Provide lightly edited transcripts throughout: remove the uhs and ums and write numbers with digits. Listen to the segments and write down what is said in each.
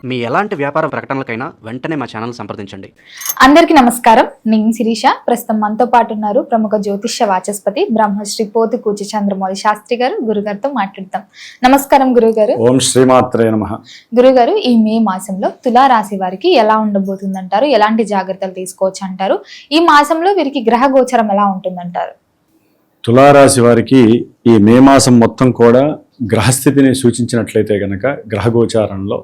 మీ ఎలాంటి వ్యాపార ప్రకటనలకైనా వెంటనే మా ఛానల్ సంప్రదించండి. అందరికీ నమస్కారం. నేను శిరీష. ప్రస్తుతం మనతో పాటు ఉన్నారు ప్రముఖ జ్యోతిష్య వాచస్పతి బ్రహ్మశ్రీ పోతుకూచి చంద్రమౌళి శాస్త్రి గారు. గురుగారితో మాట్లాడతాం. నమస్కారం గురుగారు. ఓం శ్రీమాత్రే నమః. గురుగారు, ఈ మే మాసంలో తులారాశి వారికి ఎలా ఉండబోతుందంటారు? ఎలాంటి జాగ్రత్తలు తీసుకోవచ్చు అంటారు? ఈ మాసంలో వీరికి గ్రహ గోచరం ఎలా ఉంటుందంటారు? తులారాశి వారికి ఈ మే మాసం మొత్తం కూడా గ్రహస్థితిని సూచించినట్లయితే గనక గ్రహగోచారంలో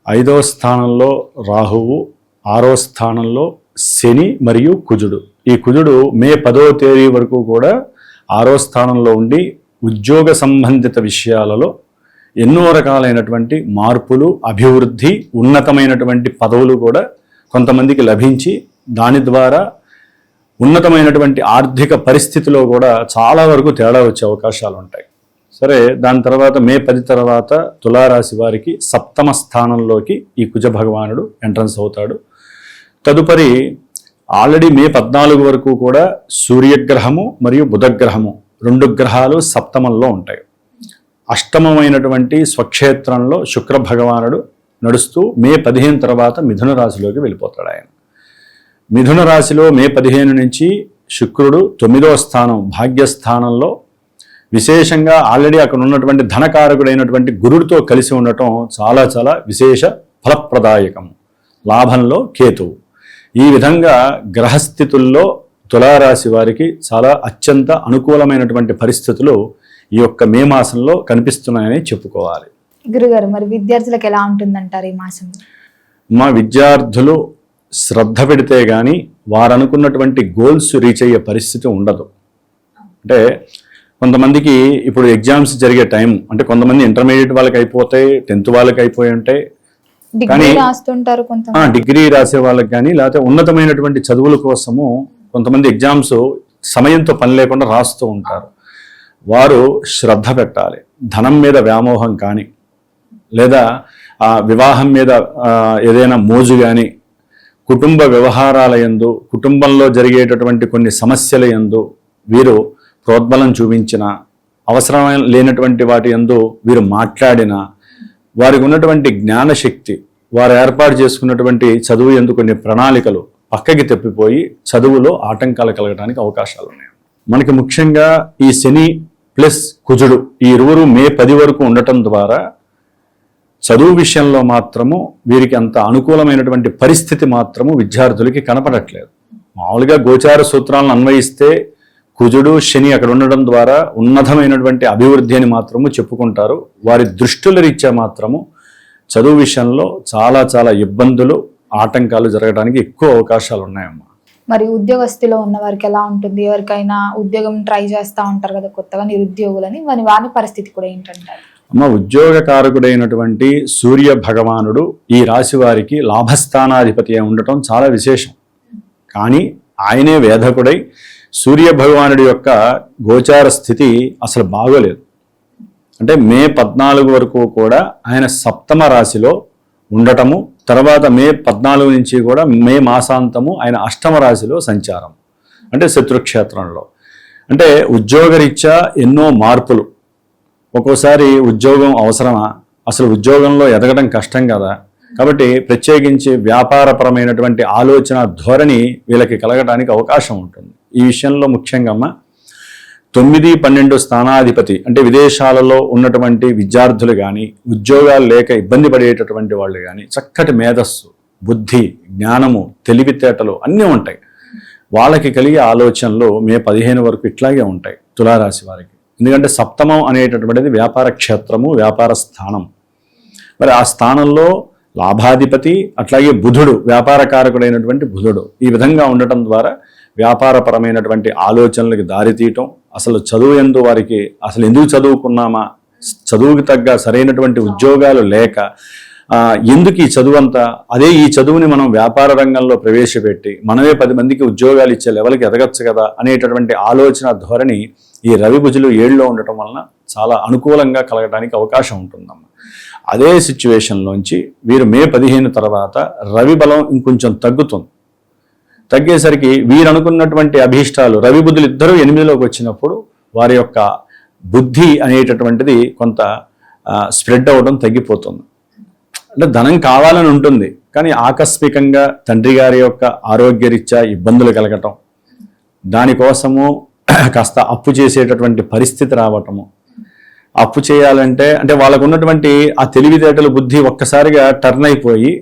5వ స్థానంలో రాహువు, 6వ స్థానంలో శని మరియు కుజుడు. ఈ కుజుడు మే 10వ తేదీ వరకు కూడా 6వ స్థానంలో ఉండి ఉద్యోగ సంబంధిత విషయాలలో ఎన్నో రకాలైనటువంటి మార్పులు, అభివృద్ధి, ఉన్నతమైనటువంటి పదవులు కూడా కొంతమందికి లభించి దాని ద్వారా ఉన్నతమైనటువంటి ఆర్థిక పరిస్థితిలో కూడా చాలా వరకు తేడా వచ్చే అవకాశాలు ఉంటాయి. సరే, దాని తర్వాత మే 10 తర్వాత తులారాశి వారికి 7వ స్థానంలోకి ఈ కుజ భగవానుడు ఎంట్రన్స్ అవుతాడు. తదుపరి ఆల్రెడీ మే 14 వరకు కూడా సూర్యగ్రహము మరియు బుధగ్రహము 2 గ్రహాలు 7మంలో ఉంటాయి. అష్టమమైనటువంటి స్వక్షేత్రంలో శుక్ర భగవానుడు నడుస్తూ మే 15 తర్వాత మిథున రాశిలోకి వెళ్ళిపోతాడు. ఆయన మిథున రాశిలో మే 15 నుంచి శుక్రుడు 9వ స్థానం భాగ్యస్థానంలో విశేషంగా ఆల్రెడీ అక్కడ ఉన్నటువంటి ధనకారకుడైనటువంటి గురుడితో కలిసి ఉండటం చాలా చాలా విశేష ఫలప్రదాయకము. లాభంలో కేతువు. ఈ విధంగా గ్రహస్థితుల్లో తులారాశి వారికి చాలా అత్యంత అనుకూలమైనటువంటి పరిస్థితులు ఈ యొక్క మే మాసంలో కనిపిస్తున్నాయని చెప్పుకోవాలి. గురుగారు, మరి విద్యార్థులకు ఎలా ఉంటుందంటారు ఈ మాసం? మా విద్యార్థులు శ్రద్ధ పెడితే కానీ వారు అనుకున్నటువంటి గోల్స్ రీచ్ అయ్యే పరిస్థితి ఉండదు. అంటే కొంతమందికి ఇప్పుడు ఎగ్జామ్స్ జరిగే టైం, అంటే కొంతమంది ఇంటర్మీడియట్ వాళ్ళకి అయిపోతాయి, 10th వాళ్ళకి అయిపోయి ఉంటాయి, కానీ డిగ్రీ రాసే వాళ్ళకి కానీ లేకపోతే ఉన్నతమైనటువంటి చదువుల కోసము కొంతమంది ఎగ్జామ్స్ సమయంతో పని లేకుండా రాస్తూ ఉంటారు. వారు శ్రద్ధ పెట్టాలి. ధనం మీద వ్యామోహం కానీ లేదా వివాహం మీద ఏదైనా మోజు కానీ, కుటుంబ వ్యవహారాల యందు, కుటుంబంలో జరిగేటటువంటి కొన్ని సమస్యల యందు వీరు ప్రోద్బలం చూపించిన, అవసరం లేనటువంటి వాటి యందు వీరు మాట్లాడిన, వారికి ఉన్నటువంటి జ్ఞానశక్తి, వారు ఏర్పాటు చేసుకున్నటువంటి చదువు యందు కొన్ని ప్రణాళికలు పక్కకి తప్పిపోయి చదువులో ఆటంకాలు కలగడానికి అవకాశాలు ఉన్నాయి. మనకి ముఖ్యంగా ఈ శని ప్లస్ కుజుడు ఈ ఇరువురు మే 10 వరకు ఉండటం ద్వారా చదువు విషయంలో మాత్రము వీరికి అంత అనుకూలమైనటువంటి పరిస్థితి మాత్రము విద్యార్థులకి కనపడట్లేదు. మామూలుగా గోచార సూత్రాలను అన్వయిస్తే కుజుడు శని అక్కడ ఉండడం ద్వారా ఉన్నతమైనటువంటి అభివృద్ధి అని మాత్రము చెప్పుకుంటారు. వారి దృష్టుల రీత్యా మాత్రము చదువు విషయంలో చాలా చాలా ఇబ్బందులు, ఆటంకాలు జరగడానికి ఎక్కువ అవకాశాలు ఉన్నాయమ్మా. మరి ఉద్యోగస్తులో ఉన్న వారికి ఎలా ఉంటుంది? ఎవరికైనా ఉద్యోగం ట్రై చేస్తూ ఉంటారు కదా కొత్తగా నిరుద్యోగులని, వారి పరిస్థితి కూడా ఏంటంటారు? అమ్మ, ఉద్యోగకారకుడైనటువంటి సూర్య భగవానుడు ఈ రాశి వారికి లాభస్థానాధిపతి ఉండటం చాలా విశేషం. కానీ ఆయనే వేధకుడై సూర్య భగవానుడి యొక్క గోచార స్థితి అసలు బాగోలేదు. అంటే మే 14 వరకు కూడా ఆయన 7వ రాశిలో ఉండటము, తర్వాత మే 14 నుంచి కూడా మే మాసాంతము ఆయన 8వ రాశిలో సంచారం, అంటే శత్రుక్షేత్రంలో. అంటే ఉద్యోగరీత్యా ఎన్నో మార్పులు. ఒక్కోసారి ఉద్యోగం అవసరమా? అసలు ఉద్యోగంలో ఎదగడం కష్టం కదా. కాబట్టి ప్రత్యేకించి వ్యాపారపరమైనటువంటి ఆలోచన ధోరణి వీళ్ళకి కలగడానికి అవకాశం ఉంటుంది. ఈ విషయంలో ముఖ్యంగా 9, 12 స్థానాధిపతి అంటే విదేశాలలో ఉన్నటువంటి విద్యార్థులు కానీ, ఉద్యోగాలు లేక ఇబ్బంది పడేటటువంటి వాళ్ళు కానీ చక్కటి మేధస్సు, బుద్ధి, జ్ఞానము, తెలివితేటలు అన్నీ ఉంటాయి. వాళ్ళకి కలిగే ఆలోచనలు మే 15 వరకు ఇట్లాగే ఉంటాయి తులారాశి వారికి. ఎందుకంటే 7వం అనేటటువంటిది వ్యాపార క్షేత్రము, వ్యాపార స్థానం. మరి ఆ స్థానంలో లాభాధిపతి అట్లాగే బుధుడు, వ్యాపారకారకుడైనటువంటి బుధుడు ఈ విధంగా ఉండటం ద్వారా వ్యాపారపరమైనటువంటి ఆలోచనలకు దారితీయటం, అసలు చదువు యందు వారికి అసలు ఎందుకు చదువుకున్నామా, చదువుకి తగ్గ సరైనటువంటి ఉద్యోగాలు లేక ఎందుకు ఈ చదువు అంతా, అదే ఈ చదువుని మనం వ్యాపార రంగంలో ప్రవేశపెట్టి మనమే 10 మందికి ఉద్యోగాలు ఇచ్చే లెవెల్కి ఎదగచ్చు కదా అనేటటువంటి ఆలోచన ధోరణి ఈ రవి బుజులు 7లో ఉండటం వలన చాలా అనుకూలంగా కలగడానికి అవకాశం ఉంటుందమ్మా. అదే సిచ్యువేషన్లోంచి వీరు మే 15 తర్వాత రవి బలం ఇంకొంచెం తగ్గుతుంది. తగ్గేసరికి వీరు అనుకున్నటువంటి అభీష్టాలు, రవి బుద్ధులు ఇద్దరూ 8లోకి వచ్చినప్పుడు వారి యొక్క బుద్ధి అనేటటువంటిది కొంత స్ప్రెడ్ అవ్వడం తగ్గిపోతుంది. అంటే ధనం కావాలని ఉంటుంది, కానీ ఆకస్మికంగా తండ్రి గారి యొక్క ఆరోగ్యరీత్యా ఇబ్బందులు కలగటం, దానికోసము కాస్త అప్పు చేసేటటువంటి పరిస్థితి రావటము. అప్పు చేయాలంటే అంటే వాళ్ళకు ఉన్నటువంటి ఆ తెలివితేటలు బుద్ధి ఒక్కసారిగా టర్న్ అయిపోయి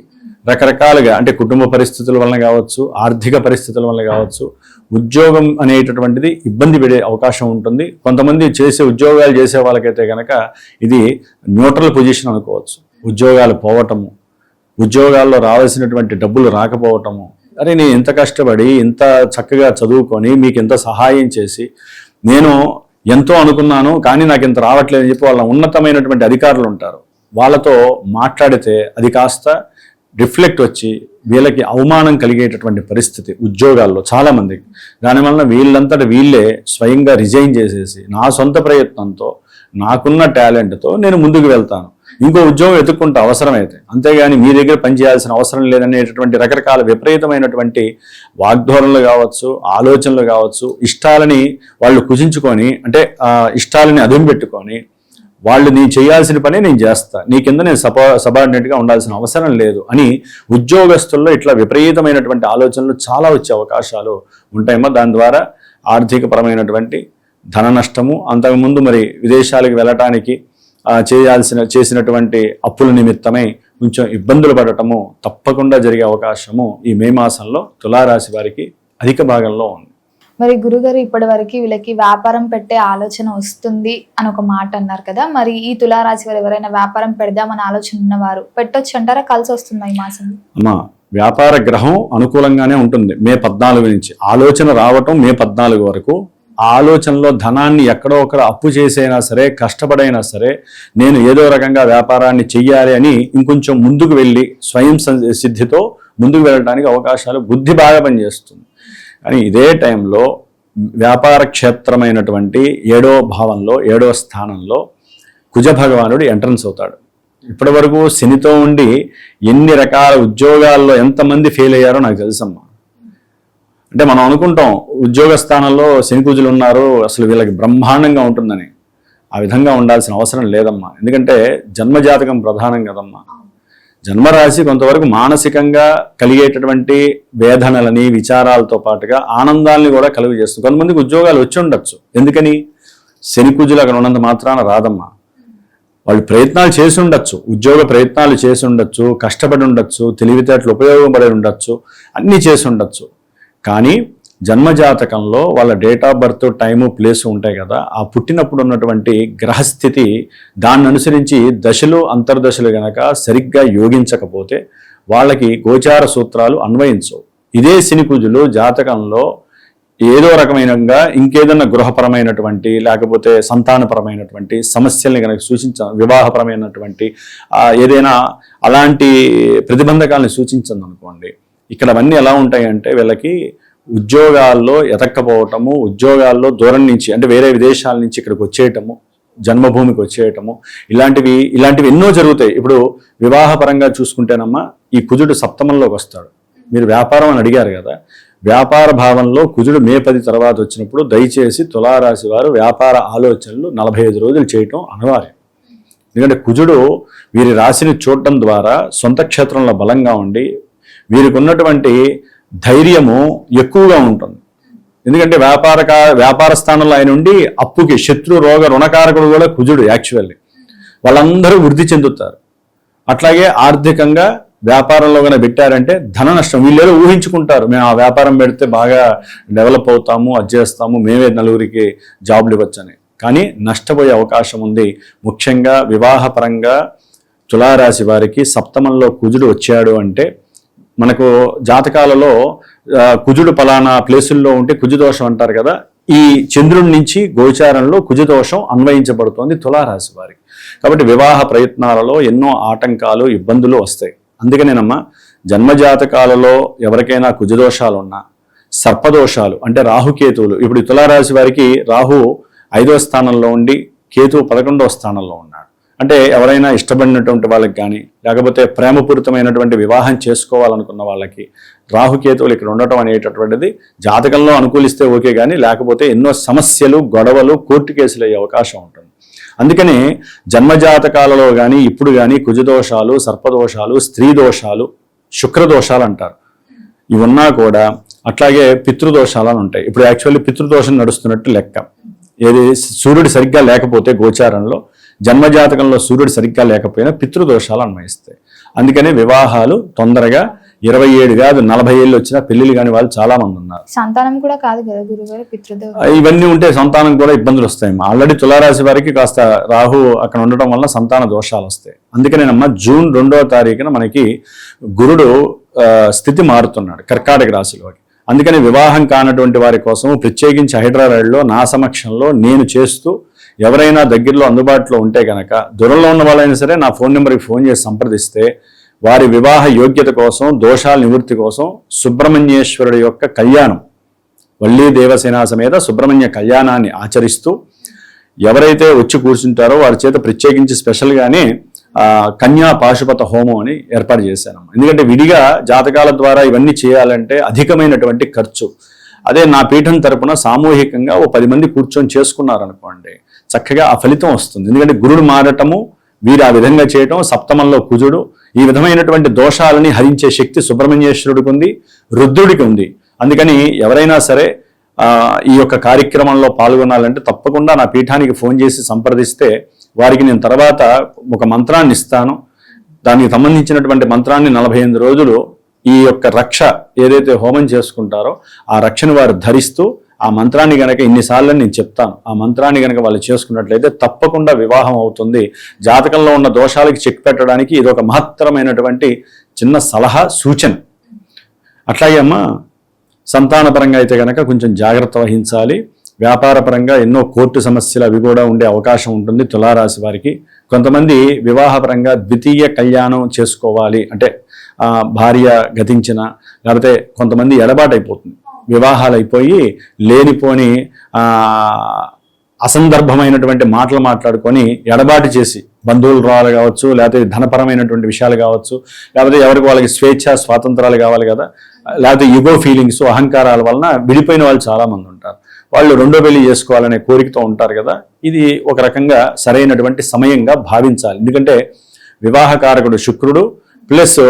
రకరకాలుగా అంటే కుటుంబ పరిస్థితుల వలన కావచ్చు, ఆర్థిక పరిస్థితుల వల్ల కావచ్చు, ఉద్యోగం అనేటటువంటిది ఇబ్బంది పడే అవకాశం ఉంటుంది. కొంతమంది ఉద్యోగాలు చేసే వాళ్ళకైతే కనుక ఇది న్యూట్రల్ పొజిషన్ అనుకోవచ్చు. ఉద్యోగాలు పోవటము, ఉద్యోగాల్లో రావాల్సినటువంటి డబ్బులు రాకపోవటము, అరే నేను ఇంత కష్టపడి ఇంత చక్కగా చదువుకొని మీకు ఇంత సహాయం చేసి నేను ఎంతో అనుకున్నాను కానీ నాకు ఇంత రావట్లేదని చెప్పి వాళ్ళ ఉన్నతమైనటువంటి అధికారులు ఉంటారు, వాళ్ళతో మాట్లాడితే అది కాస్త రిఫ్లెక్ట్ వచ్చి వీళ్ళకి అవమానం కలిగేటటువంటి పరిస్థితి ఉద్యోగాల్లో చాలామందికి. దానివల్ల వీళ్ళంతటా వీళ్ళే స్వయంగా రిజైన్ చేసేసి నా సొంత ప్రయత్నంతో నాకున్న టాలెంట్తో నేను ముందుకు వెళ్తాను, ఇంకో ఉద్యోగం వెతుక్కుంటే అవసరమైతే, అంతేగాని మీ దగ్గర పనిచేయాల్సిన అవసరం లేదనేటటువంటి రకరకాల విపరీతమైనటువంటి వాగ్ధోరణలు కావచ్చు, ఆలోచనలు కావచ్చు, ఇష్టాలని వాళ్ళు కుజించుకొని అంటే ఇష్టాలని అదుపు పెట్టుకొని వాళ్ళు నీ చేయాల్సిన పని నేను చేస్తా, నీ కింద నేను సబార్డినేట్గా ఉండాల్సిన అవసరం లేదు అని ఉద్యోగస్తుల్లో ఇట్లా విపరీతమైనటువంటి ఆలోచనలు చాలా వచ్చే అవకాశాలు ఉంటాయమ్మా. దాని ద్వారా ఆర్థికపరమైనటువంటి ధన నష్టము, అంతకుముందు మరి విదేశాలకు వెళ్ళటానికి చేసినటువంటి అప్పుల నిమిత్తమై కొంచెం ఇబ్బందులు పడటము తప్పకుండా జరిగే అవకాశము ఈ మే మాసంలో తులారాశి వారికి అధిక భాగంలో ఉంది. మరి గురుగారు ఇప్పటి వరకు వీళ్ళకి వ్యాపారం పెట్టే ఆలోచన వస్తుంది అని ఒక మాట అన్నారు కదా, మరి ఈ తులారాశి వారు ఎవరైనా వ్యాపారం పెడదామని ఆలోచన ఉన్నవారు పెట్టొచ్చు అంటారా? కలిసి వస్తుందా ఈ మాసం? అమ్మా, వ్యాపార గ్రహం అనుకూలంగానే ఉంటుంది మే 14 నుంచి. ఆలోచన రావటం మే 14 వరకు. ఆలోచనలో ధనాన్ని ఎక్కడో ఒకరు అప్పు చేసైనా సరే, కష్టపడైనా సరే నేను ఏదో రకంగా వ్యాపారాన్ని చెయ్యాలి అని ఇంకొంచెం ముందుకు వెళ్ళి స్వయం సిద్ధితో ముందుకు వెళ్ళడానికి అవకాశాలు, బుద్ధి బాగా పనిచేస్తుంది. కానీ ఇదే టైంలో వ్యాపార క్షేత్రమైనటువంటి 7వ భావంలో 7వ స్థానంలో కుజ భగవానుడు ఎంట్రన్స్ అవుతాడు. ఇప్పటి వరకు శనితో ఉండి ఎన్ని రకాల ఉద్యోగాల్లో ఎంతమంది ఫెయిల్ అయ్యారో నాకు తెలుసమ్మా. అంటే మనం అనుకుంటాం ఉద్యోగ స్థానంలో శని కుజులు ఉన్నారు, అసలు వీళ్ళకి బ్రహ్మాండంగా ఉంటుందని. ఆ విధంగా ఉండాల్సిన అవసరం లేదమ్మా. ఎందుకంటే జన్మజాతకం ప్రధానం కదమ్మా. జన్మరాశి కొంతవరకు మానసికంగా కలిగేటటువంటి వేదనలని, విచారాలతో పాటుగా ఆనందాలని కూడా కలుగు చేస్తుంది. కొంతమందికి ఉద్యోగాలు వచ్చి ఉండొచ్చు, ఎందుకని శని కుజులు అక్కడ ఉన్నంత మాత్రాన రాదమ్మా. వాళ్ళు ప్రయత్నాలు చేసి ఉండొచ్చు, ఉద్యోగ ప్రయత్నాలు చేసి ఉండొచ్చు, కష్టపడి ఉండొచ్చు, తెలివితేటలు ఉపయోగపడి ఉండొచ్చు, అన్నీ చేసి ఉండొచ్చు. కానీ జన్మజాతకంలో వాళ్ళ date of birth, time, place ఉంటాయి కదా, ఆ పుట్టినప్పుడు ఉన్నటువంటి గ్రహస్థితి దాన్ని అనుసరించి దశలు, అంతర్దశలు గనక సరిగ్గా యోగించకపోతే వాళ్ళకి గోచార సూత్రాలు అన్వయించవు. ఇదే శని కుజులు జాతకంలో ఏదో రకమైనగా ఇంకేదన్నా గృహపరమైనటువంటి లేకపోతే సంతానపరమైనటువంటి సమస్యల్ని కనుక వివాహపరమైనటువంటి ఏదైనా అలాంటి ప్రతిబంధకాలను సూచించింది అనుకోండి, ఇక్కడ అవన్నీ ఎలా ఉంటాయంటే వీళ్ళకి ఉద్యోగాల్లో ఎతక్కపోవటము, ఉద్యోగాల్లో దూరం నుంచి అంటే వేరే విదేశాల నుంచి ఇక్కడికి వచ్చేయటము, జన్మభూమికి వచ్చేయటము, ఇలాంటివి ఎన్నో జరుగుతాయి. ఇప్పుడు వివాహపరంగా చూసుకుంటేనమ్మా ఈ కుజుడు సప్తమంలోకి వస్తాడు. మీరు వ్యాపారం అని అడిగారు కదా, వ్యాపార భావంలో కుజుడు మే 10 తర్వాత వచ్చినప్పుడు దయచేసి తులారాశి వారు వ్యాపార ఆలోచనలు 45 రోజులు చేయటం అనివార్యం. ఎందుకంటే కుజుడు వీరి రాశిని చూడటం ద్వారా సొంత క్షేత్రంలో బలంగా ఉండి వీరికి ఉన్నటువంటి ధైర్యము ఎక్కువగా ఉంటుంది. ఎందుకంటే వ్యాపార స్థానంలో ఆయన ఉండి అప్పుకి శత్రు రోగ రుణకారకుడు కూడా కుజుడు. యాక్చువల్లీ వాళ్ళందరూ వృద్ధి చెందుతారు. అట్లాగే ఆర్థికంగా వ్యాపారంలో కనుక పెట్టారంటే ధన నష్టం. వీళ్ళేదో ఊహించుకుంటారు, మేము ఆ వ్యాపారం పెడితే బాగా డెవలప్ అవుతాము, అది చేస్తాము, మేమే నలుగురికి జాబులు ఇవ్వచ్చని. కానీ నష్టపోయే అవకాశం ఉంది. ముఖ్యంగా వివాహపరంగా తులారాశి వారికి సప్తమంలో కుజుడు వచ్చాడు అంటే మనకు జాతకాలలో కుజుడు పలానా ప్లేసుల్లో ఉంటే కుజదోషం అంటారు కదా, ఈ చంద్రుడి నుంచి గోచారంలో కుజదోషం అన్వయించబడుతోంది తులారాశి వారికి. కాబట్టి వివాహ ప్రయత్నాలలో ఎన్నో ఆటంకాలు, ఇబ్బందులు వస్తాయి. అందుకనేనమ్మా జన్మజాతకాలలో ఎవరికైనా కుజదోషాలు ఉన్నా, సర్పదోషాలు అంటే రాహుకేతువులు, ఇప్పుడు తులారాశి వారికి రాహు 5వ స్థానంలో ఉండి కేతువు 11వ స్థానంలో ఉన్నాడు. అంటే ఎవరైనా ఇష్టపడినటువంటి వాళ్ళకి కానీ లేకపోతే ప్రేమపూరితమైనటువంటి వివాహం చేసుకోవాలనుకున్న వాళ్ళకి రాహుకేతువులు ఇక్కడ ఉండటం అనేటటువంటిది జాతకంలో అనుకూలిస్తే ఓకే, కానీ లేకపోతే ఎన్నో సమస్యలు, గొడవలు, కోర్టు కేసులు అయ్యే అవకాశం ఉంటుంది. అందుకనే జన్మజాతకాలలో కానీ ఇప్పుడు కానీ కుజదోషాలు, సర్పదోషాలు, స్త్రీ దోషాలు, శుక్రదోషాలు అంటారు. ఇవి ఉన్నా కూడా అట్లాగే పితృదోషాలు అని ఉంటాయి. ఇప్పుడు యాక్చువల్లీ పితృదోషం నడుస్తున్నట్టు లెక్క. ఏది సూర్యుడు సరిగ్గా లేకపోతే గోచారంలో, జన్మజాతకంలో సూర్యుడు సరిగ్గా లేకపోయినా పితృదోషాలు అన్వయిస్తాయి. అందుకనే వివాహాలు తొందరగా 27 కాదు 40 ఏళ్ళు వచ్చినా పెళ్లిళ్ళు కాని వాళ్ళు చాలా మంది ఉన్నారు. సంతానం కూడా కాదు కదా గురుగారు, పితృదోషం. ఇవన్నీ ఉంటే సంతానం కూడా ఇబ్బందులు వస్తాయి. ఆల్రెడీ తులారాశి వారికి కాస్త రాహు అక్కడ ఉండటం వల్ల సంతాన దోషాలు వస్తాయి. అందుకనేనమ్మా జూన్ 2వ తారీఖున మనకి గురుడు స్థితి మారుతున్నాడు కర్కాటక రాశిలోకి. అందుకని వివాహం కానటువంటి వారి కోసం ప్రత్యేకించి హైదరాబాద్లో నా సమక్షంలో నేను చేస్తూ, ఎవరైనా దగ్గరలో అందుబాటులో ఉంటే కనుక, దూరంలో ఉన్న వాళ్ళైనా సరే నా ఫోన్ నెంబర్కి ఫోన్ చేసి సంప్రదిస్తే వారి వివాహ యోగ్యత కోసం, దోషాల నివృత్తి కోసం సుబ్రహ్మణ్యేశ్వరుడి యొక్క కళ్యాణం, వల్లీ దేవసేన సమేత సుబ్రహ్మణ్య కళ్యాణాన్ని ఆచరిస్తూ ఎవరైతే వచ్చి కూర్చుంటారో వారి చేత ప్రత్యేకించి స్పెషల్గానే కన్యా పాశుపత హోమం అని ఏర్పాటు చేశాను. ఎందుకంటే విడిగా జాతకాల ద్వారా ఇవన్నీ చేయాలంటే అధికమైనటువంటి ఖర్చు. అదే నా పీఠం తరపున సామూహికంగా ఓ 10 మంది కూర్చొని చేసుకున్నారనుకోండి, చక్కగా ఆ ఫలితం వస్తుంది. ఎందుకంటే గురుడు మారటము, వీరు ఆ విధంగా చేయటం, సప్తమంలో కుజుడు, ఈ విధమైనటువంటి దోషాలని హరించే శక్తి సుబ్రహ్మణ్యేశ్వరుడికి ఉంది, రుద్రుడికి ఉంది. అందుకని ఎవరైనా సరే ఈ యొక్క కార్యక్రమంలో పాల్గొనాలంటే తప్పకుండా నా పీఠానికి ఫోన్ చేసి సంప్రదిస్తే వారికి నేను తర్వాత ఒక మంత్రాన్ని ఇస్తాను. దానికి సంబంధించినటువంటి మంత్రాన్ని 48 రోజులు ఈ యొక్క రక్ష ఏదైతే హోమం చేసుకుంటారో ఆ రక్షను వారు ధరిస్తూ ఆ మంత్రాన్ని గనక ఇన్నిసార్లు నేను చెప్తాను, ఆ మంత్రాన్ని గనక వాళ్ళు చేసుకున్నట్లయితే తప్పకుండా వివాహం అవుతుంది. జాతకంలో ఉన్న దోషాలకి చెక్ పెట్టడానికి ఇది ఒక మహత్తరమైనటువంటి చిన్న సలహా, సూచన. అట్లాగే అమ్మ సంతానపరంగా అయితే కనుక కొంచెం జాగ్రత్త వహించాలి. వ్యాపారపరంగా ఎన్నో కోర్టు సమస్యలు అవి కూడా ఉండే అవకాశం ఉంటుంది తులారాశి వారికి. కొంతమంది వివాహపరంగా ద్వితీయ కళ్యాణం చేసుకోవాలి అంటే భార్య గతించిన, లేకపోతే కొంతమంది ఎడబాటు అయిపోతుంది, వివాహాలు అయిపోయి లేనిపోని అసందర్భమైనటువంటి మాటలు మాట్లాడుకొని ఎడబాటు చేసి, బంధువులు రావాలి కావచ్చు, లేకపోతే ధనపరమైనటువంటి విషయాలు కావచ్చు, లేకపోతే ఎవరికి వాళ్ళకి స్వేచ్ఛ స్వాతంత్రాలు కావాలి కదా, లేకపోతే ఈగో ఫీలింగ్స్, అహంకారాల వలన విడిపోయిన వాళ్ళు చాలామంది ఉంటారు. వాళ్ళు రెండో పెళ్లి చేసుకోవాలనే కోరికతో ఉంటారు కదా. ఇది ఒక రకంగా సరైనటువంటి సమయంగా భావించాలి. ఎందుకంటే వివాహకారకుడు శుక్రుడు ప్లస్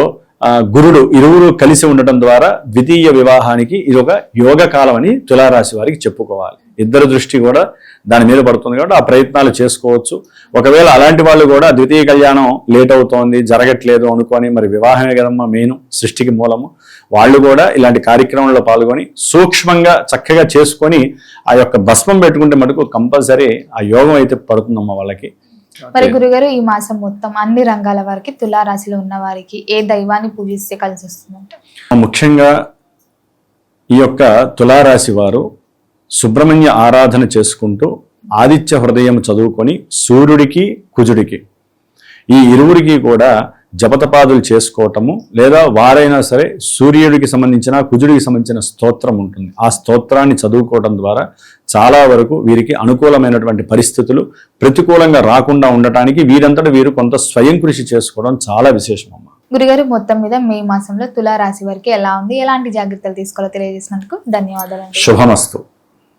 గురుడు ఇరువురు కలిసి ఉండటం ద్వారా ద్వితీయ వివాహానికి ఇది ఒక యోగ కాలం అని తులారాశి వారికి చెప్పుకోవాలి. ఇద్దరు దృష్టి కూడా దాని మీద పడుతుంది కాబట్టి ఆ ప్రయత్నాలు చేసుకోవచ్చు. ఒకవేళ అలాంటి వాళ్ళు కూడా ద్వితీయ కళ్యాణం లేట్ అవుతోంది, జరగట్లేదు అనుకొని, మరి వివాహమే కదమ్మా మెయిన్ సృష్టికి మూలము, వాళ్ళు కూడా ఇలాంటి కార్యక్రమంలో పాల్గొని సూక్ష్మంగా చక్కగా చేసుకొని ఆ యొక్క భస్మం పెట్టుకుంటే మటుకు కంపల్సరీ ఆ యోగం అయితే పడుతుందమ్మా వాళ్ళకి. మరి గురుగారు ఈ మాసం మొత్తం అన్ని రంగాల వారికి, తులారాశిలో ఉన్న వారికి ఏ దైవాన్ని పూజిస్తే కలిసి వస్తుందంటే? ముఖ్యంగా ఈ యొక్క తులారాశి వారు సుబ్రహ్మణ్య ఆరాధన చేసుకుంటూ ఆదిత్య హృదయం చదువుకొని సూర్యుడికి కుజుడికి ఈ ఇరువురికి కూడా జపతపాదులు చేసుకోవటము, లేదా వారైనా సరే సూర్యుడికి సంబంధించిన కుజుడికి సంబంధించిన స్తోత్రం ఉంటుంది, ఆ స్తోత్రాన్ని చదువుకోవడం ద్వారా చాలా వరకు వీరికి అనుకూలమైనటువంటి పరిస్థితులు ప్రతికూలంగా రాకుండా ఉండటానికి వీరంతటా వీరు కొంత స్వయం కృషి చేసుకోవడం చాలా విశేషం అమ్మా. గురుగారు మొత్తం మీద మే మాసంలో తులారాశి వారికి ఎలా ఉంది, ఎలాంటి జాగ్రత్తలు తీసుకోవాలో తెలియజేసినందుకు ధన్యవాదాలు. శుభమస్తు.